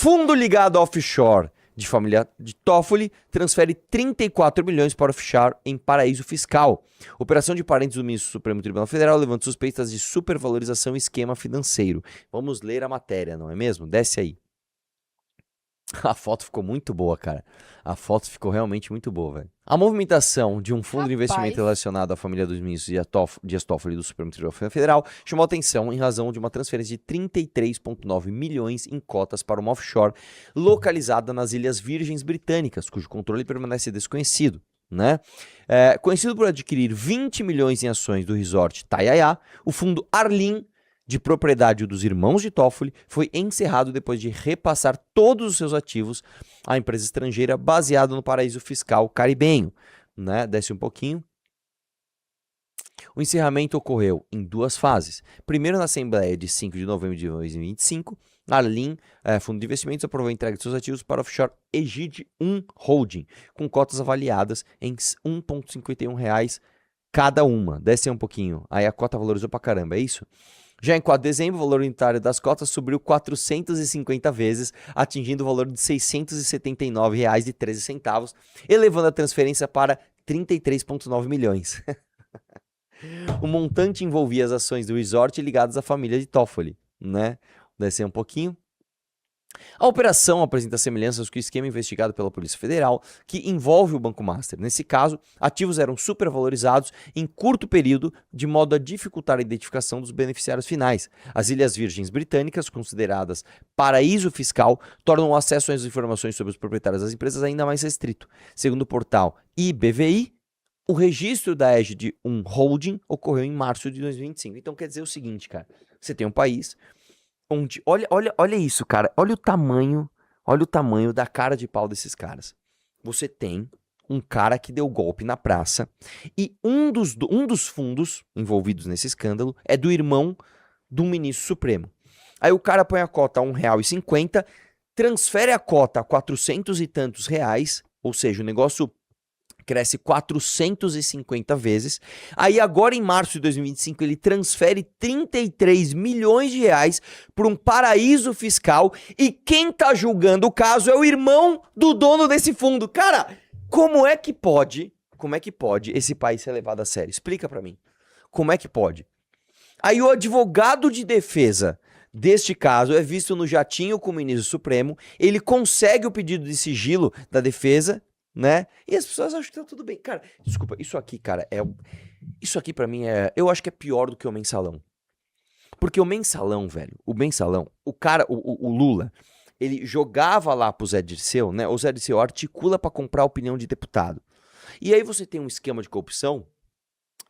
Fundo ligado offshore de família de Toffoli transfere 34 milhões para offshore em paraíso fiscal. Operação de parentes do ministro do Supremo Tribunal Federal levanta suspeitas de supervalorização e esquema financeiro. Vamos ler a matéria, não é mesmo? Desce aí. A foto ficou muito boa, cara. A foto ficou realmente muito boa, velho. A movimentação de um fundo de investimento relacionado à família dos ministros Dias Toffoli do Supremo Tribunal Federal chamou atenção em razão de uma transferência de 33,9 milhões em cotas para uma offshore localizada nas Ilhas Virgens Britânicas, cujo controle permanece desconhecido. Né? Conhecido por adquirir 20 milhões em ações do resort Taiaiá, o fundo Arlin, de propriedade dos irmãos de Toffoli, foi encerrado depois de repassar todos os seus ativos à empresa estrangeira baseada no paraíso fiscal caribenho. Né? Desce um pouquinho. O encerramento ocorreu em duas fases. Primeiro, na Assembleia de 5 de novembro de 2025, a Arlin, Fundo de Investimentos, aprovou a entrega de seus ativos para o offshore Egide 1 Holding, com cotas avaliadas em R$ 1,51 cada uma. Desce um pouquinho. Aí a cota valorizou pra caramba, é isso? Já em 4 de dezembro, o valor unitário das cotas subiu 450 vezes, atingindo o valor de R$ 679,13, elevando a transferência para 33,9 milhões. O montante envolvia as ações do resort ligadas à família de Toffoli, né? Descer um pouquinho. A operação apresenta semelhanças com o esquema investigado pela Polícia Federal, que envolve o Banco Master. Nesse caso, ativos eram supervalorizados em curto período, de modo a dificultar a identificação dos beneficiários finais. As Ilhas Virgens Britânicas, consideradas paraíso fiscal, tornam o acesso às informações sobre os proprietários das empresas ainda mais restrito. Segundo o portal IBVI, o registro da Egide 1 Holding ocorreu em março de 2025. Então quer dizer o seguinte, cara, você tem um país onde, olha isso, cara, olha o tamanho da cara de pau desses caras. Você tem um cara que deu golpe na praça e um dos fundos envolvidos nesse escândalo é do irmão do ministro supremo. Aí o cara põe a cota a R$1,50, transfere a cota a 400 e tantos reais, ou seja, o negócio cresce 450 vezes. Aí agora em março de 2025 ele transfere 33 milhões de reais para um paraíso fiscal e quem tá julgando o caso é o irmão do dono desse fundo. Cara, como é que pode esse país ser levado a sério? Explica para mim. Como é que pode? Aí o advogado de defesa deste caso é visto no jatinho com o ministro supremo, ele consegue o pedido de sigilo da defesa, né? E as pessoas acham que tá tudo bem. Cara, desculpa, isso aqui, cara, isso aqui pra mim eu acho que é pior do que o mensalão. Porque o mensalão, velho, o Lula, ele jogava lá pro Zé Dirceu, né? O Zé Dirceu articula pra comprar a opinião de deputado. E aí você tem um esquema de corrupção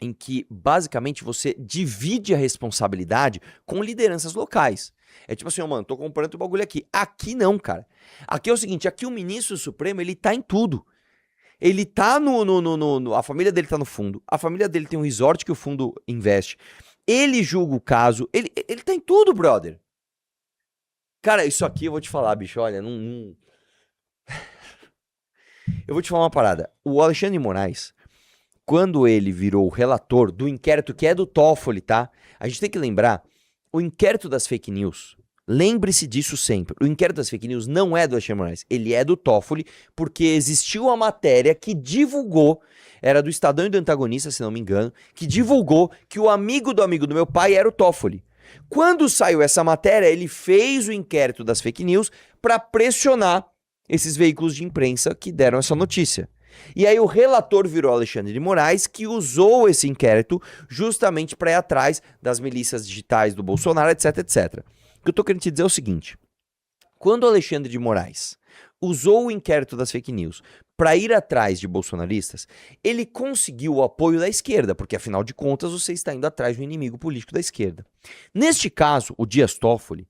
em que, basicamente, você divide a responsabilidade com lideranças locais. É tipo assim, mano, tô comprando o bagulho aqui. Aqui não, cara. Aqui é o seguinte, aqui o ministro supremo, ele tá em tudo. Ele tá a família dele tá no fundo, a família dele tem um resort que o fundo investe, ele julga o caso, ele tá em tudo, brother. Cara, isso aqui eu vou te falar, bicho, olha, eu vou te falar uma parada. O Alexandre de Moraes, quando ele virou o relator do inquérito que é do Toffoli, tá? A gente tem que lembrar, o inquérito das fake news, lembre-se disso sempre, o inquérito das fake news não é do Alexandre de Moraes, ele é do Toffoli, porque existiu uma matéria que divulgou, era do Estadão e do Antagonista, se não me engano, que divulgou que o amigo do meu pai era o Toffoli. Quando saiu essa matéria, ele fez o inquérito das fake news para pressionar esses veículos de imprensa que deram essa notícia. E aí o relator virou Alexandre de Moraes, que usou esse inquérito justamente para ir atrás das milícias digitais do Bolsonaro, etc, etc. O que eu tô querendo te dizer é o seguinte, quando o Alexandre de Moraes usou o inquérito das fake news para ir atrás de bolsonaristas, ele conseguiu o apoio da esquerda, porque afinal de contas você está indo atrás do inimigo político da esquerda. Neste caso, o Dias Toffoli,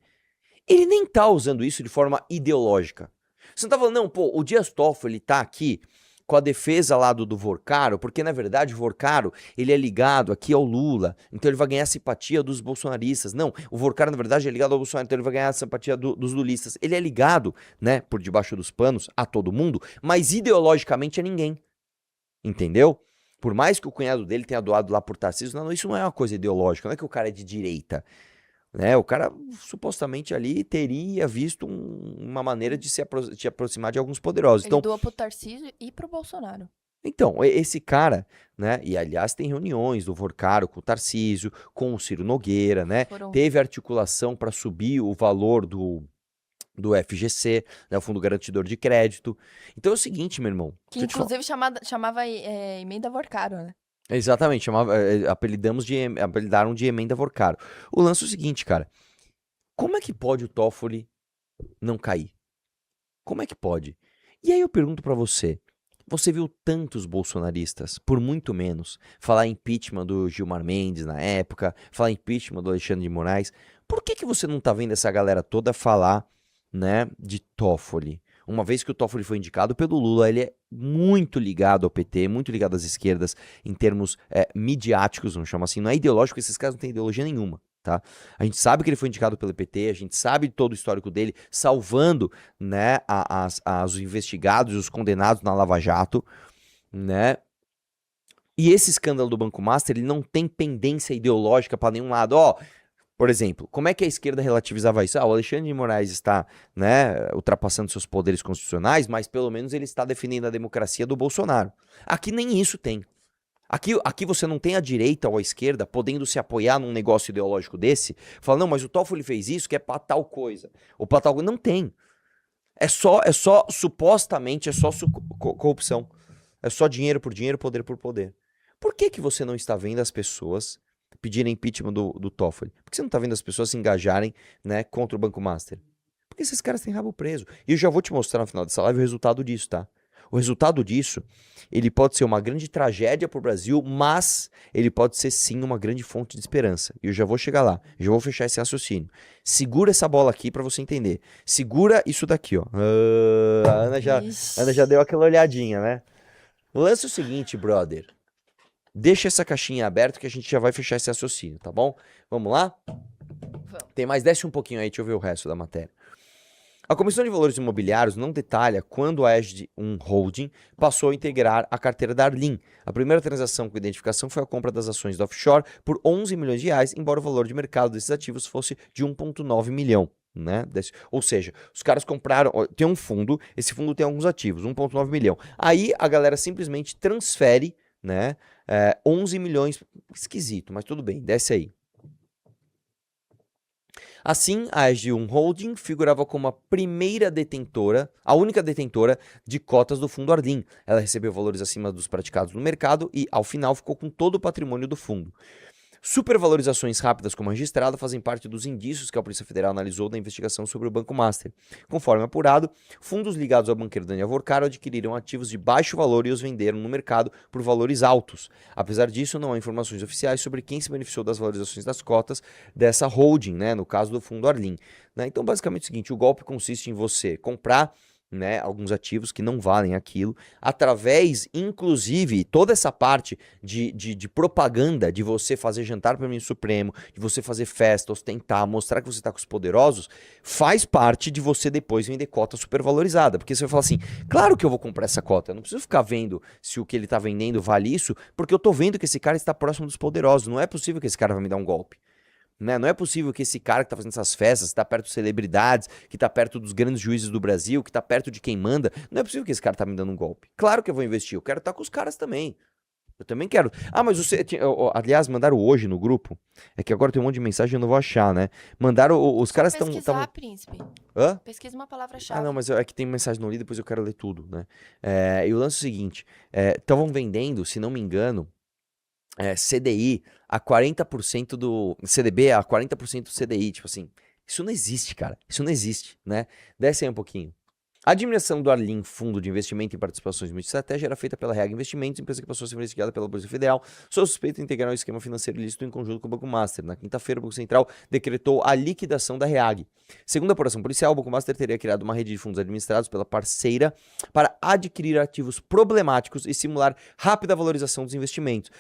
ele nem tá usando isso de forma ideológica. Você não tá falando, não, pô, o Dias Toffoli tá aqui com a defesa lá do Vorcaro, porque na verdade o Vorcaro, ele é ligado aqui ao Lula, então ele vai ganhar a simpatia dos bolsonaristas. Não, o Vorcaro na verdade é ligado ao Bolsonaro, então ele vai ganhar a simpatia dos lulistas. Ele é ligado, né, por debaixo dos panos a todo mundo, mas ideologicamente a ninguém. Entendeu? Por mais que o cunhado dele tenha doado lá por Tarcísio, não, isso não é uma coisa ideológica, não é que o cara é de direita. né? O cara supostamente ali teria visto uma maneira de se aproximar de alguns poderosos. Ele doou pro Tarcísio e pro Bolsonaro. Então, esse cara, né? E aliás, tem reuniões do Vorcaro com o Tarcísio, com o Ciro Nogueira, né? Foram. Teve articulação para subir o valor do FGC, né, o Fundo Garantidor de Crédito. Então é o seguinte, meu irmão. Que Deixa eu te falar. inclusive chamava emenda Vorcaro, né? Exatamente, apelidaram de emenda Vorcaro. O lance é o seguinte, cara. Como é que pode o Toffoli não cair? Como é que pode? E aí eu pergunto pra você. Você viu tantos bolsonaristas, por muito menos, falar impeachment do Gilmar Mendes na época, falar impeachment do Alexandre de Moraes. Por que que você não tá vendo essa galera toda falar, né, de Toffoli? Uma vez que o Toffoli foi indicado pelo Lula, ele é muito ligado ao PT, muito ligado às esquerdas em termos midiáticos, vamos chamar assim. Não é ideológico, esses caras não têm ideologia nenhuma, tá? A gente sabe que ele foi indicado pelo PT, a gente sabe todo o histórico dele, salvando, né, os investigados e os condenados na Lava Jato, né? E esse escândalo do Banco Master, ele não tem pendência ideológica para nenhum lado. Ó, por exemplo, como é que a esquerda relativizava isso? Ah, o Alexandre de Moraes está, né, ultrapassando seus poderes constitucionais, mas pelo menos ele está defendendo a democracia do Bolsonaro. Aqui nem isso tem. Aqui você não tem a direita ou a esquerda podendo se apoiar num negócio ideológico desse, falar, não, mas o Toffoli fez isso que é pra tal coisa, ou pra tal coisa. Não tem. Supostamente, corrupção. É só dinheiro por dinheiro, poder por poder. Por que que você não está vendo as pessoas pedirem impeachment do Toffoli? Por que você não está vendo as pessoas se engajarem, né, contra o Banco Master? Porque esses caras têm rabo preso. E eu já vou te mostrar no final dessa live o resultado disso, tá? O resultado disso, ele pode ser uma grande tragédia para o Brasil, mas ele pode ser sim uma grande fonte de esperança. E eu já vou chegar lá, já vou fechar esse raciocínio. Segura essa bola aqui para você entender. Segura isso daqui, ó. A Ana já deu aquela olhadinha, né? O lance é o seguinte, brother. Deixa essa caixinha aberta que a gente já vai fechar esse raciocínio, tá bom? Vamos lá? Vamos. Tem mais, desce um pouquinho aí, deixa eu ver o resto da matéria. A Comissão de Valores Imobiliários não detalha quando a ESG, um holding, passou a integrar a carteira da Arlin. A primeira transação com identificação foi a compra das ações da Offshore por 11 milhões de reais, embora o valor de mercado desses ativos fosse de 1,9 milhão. Né? Ou seja, os caras compraram. Tem um fundo, esse fundo tem alguns ativos, 1,9 milhão. Aí a galera simplesmente transfere, né, 11 milhões. Esquisito, mas tudo bem, desce aí. Assim, a AG1 Holding figurava como a primeira detentora, a única detentora de cotas do fundo Arlin. Ela recebeu valores acima dos praticados no mercado e, ao final, ficou com todo o patrimônio do fundo. Supervalorizações rápidas como a registrada fazem parte dos indícios que a Polícia Federal analisou na investigação sobre o Banco Master. Conforme apurado, fundos ligados ao banqueiro Daniel Vorcaro adquiriram ativos de baixo valor e os venderam no mercado por valores altos. Apesar disso, não há informações oficiais sobre quem se beneficiou das valorizações das cotas dessa holding, né, no caso do fundo Arlin. Né? Então, basicamente é o seguinte, o golpe consiste em você comprar, né, alguns ativos que não valem aquilo, através, inclusive, toda essa parte de propaganda, de você fazer jantar para o ministro Supremo, de você fazer festa, ostentar, mostrar que você está com os poderosos, faz parte de você depois vender cota supervalorizada, porque você vai falar assim, claro que eu vou comprar essa cota, eu não preciso ficar vendo se o que ele está vendendo vale isso, porque eu estou vendo que esse cara está próximo dos poderosos, não é possível que esse cara vai me dar um golpe. Né? Não é possível que esse cara que tá fazendo essas festas, que tá perto de celebridades, que tá perto dos grandes juízes do Brasil, que tá perto de quem manda, não é possível que esse cara tá me dando um golpe. Claro que eu vou investir, eu quero estar com os caras também. Eu também quero. Ah, mas você. Aliás, mandaram hoje no grupo. É que agora tem um monte de mensagem e eu não vou achar, né? Mandaram. Os Só caras estão. pesquisar, príncipe. Hã? Pesquisa uma Ah, palavra-chave. não, mas é que tem mensagem no li, depois eu quero ler tudo, né? E o lance é o seguinte: estavam vendendo, se não me engano, CDI a 40% do. CDB a 40% do CDI. Tipo assim, isso não existe, cara. Isso não existe, né? Desce aí um pouquinho. A administração do Arlin, Fundo de Investimento em Participações Multiestratégia, era feita pela Reag Investimentos, empresa que passou a ser investigada pela Polícia Federal, sob suspeita de integrar um esquema financeiro ilícito em conjunto com o Banco Master. Na quinta-feira, o Banco Central decretou a liquidação da Reag. Segundo a apuração policial, o Banco Master teria criado uma rede de fundos administrados pela parceira para adquirir ativos problemáticos e simular rápida valorização dos investimentos.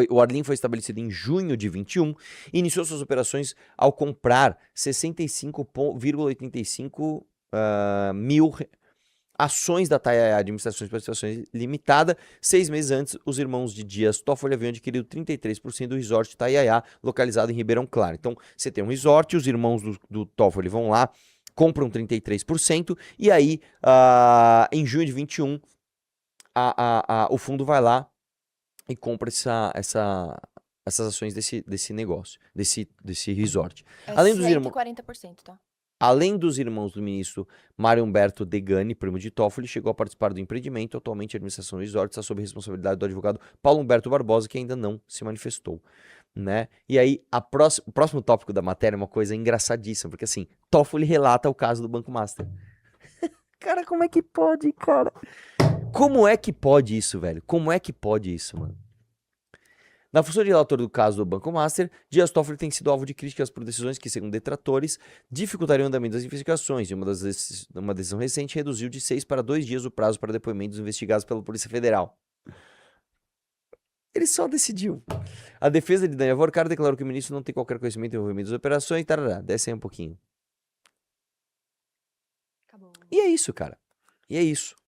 O Arlin foi estabelecido em junho de 21 e iniciou suas operações ao comprar 65,85 mil ações da Tayaya Administrações de Participações Limitada. 6 meses antes, os irmãos de Dias Toffoli haviam adquirido 33% do resort Tayaya, localizado em Ribeirão Claro. Então, você tem um resort, os irmãos do Toffoli vão lá, compram 33%, e aí, em junho de 21, o fundo vai lá e compra essas ações desse negócio, desse resort. É Além dos irmãos... 140%, tá? Além dos irmãos do ministro Mário Humberto Degani, primo de Toffoli, chegou a participar do empreendimento. Atualmente, a administração do resort está sob responsabilidade do advogado Paulo Humberto Barbosa, que ainda não se manifestou, né? E aí, o próximo tópico da matéria é uma coisa engraçadíssima, porque assim, Toffoli relata o caso do Banco Master. Cara, como é que pode, cara? Como é que pode isso, velho? Como é que pode isso, mano? Na função de relator do caso do Banco Master, Dias Toffoli tem sido alvo de críticas por decisões que, segundo detratores, dificultariam o andamento das investigações. E uma decisão recente reduziu de 6 para 2 dias o prazo para depoimentos investigados pela Polícia Federal. Ele só decidiu. A defesa de Daniel Vorcaro declarou que o ministro não tem qualquer conhecimento do envolvimento das operações. Tarará, desce aí um pouquinho. Acabou. E é isso, cara. E é isso.